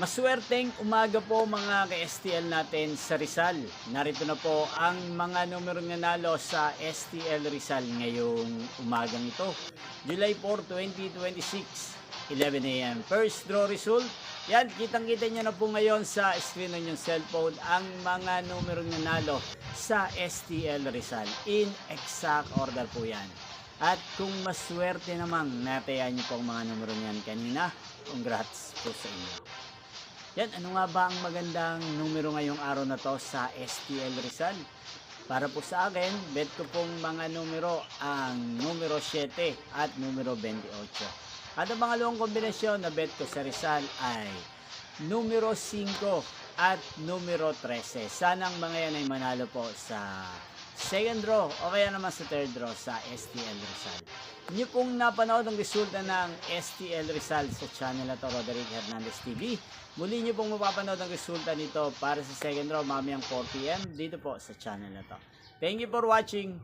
Maswerteng umaga po mga ka-STL natin sa Rizal. Narito na po ang mga numerong nanalo sa STL Rizal ngayong umagang ito. July 4, 2026, 11 a.m. First draw result. Yan, kitang-kita nyo na po ngayon sa screen ng inyong cellphone ang mga numerong nanalo sa STL Rizal. In exact order po yan. At kung maswerte namang natayan nyo po ang mga numero niyan kanina, congrats po sa inyo. Yan, ano nga ba ang magandang numero ngayong araw na to sa STL Rizal? Para po sa akin, bet ko pong mga numero ang numero 7 at numero 28. At ang pangalawang kombinasyon na bet ko sa Rizal ay numero 5 at numero 13. Sana ang mga yan ay manalo po sa second draw o kaya naman sa third draw sa STL Rizal. Inyo pong napanood ang resulta ng STL Rizal sa channel na to, Roderick Hernandez TV. Muli nyo pong mapapanood ang resulta nito para sa second draw mamayang 4 PM dito po sa channel na to. Thank you for watching.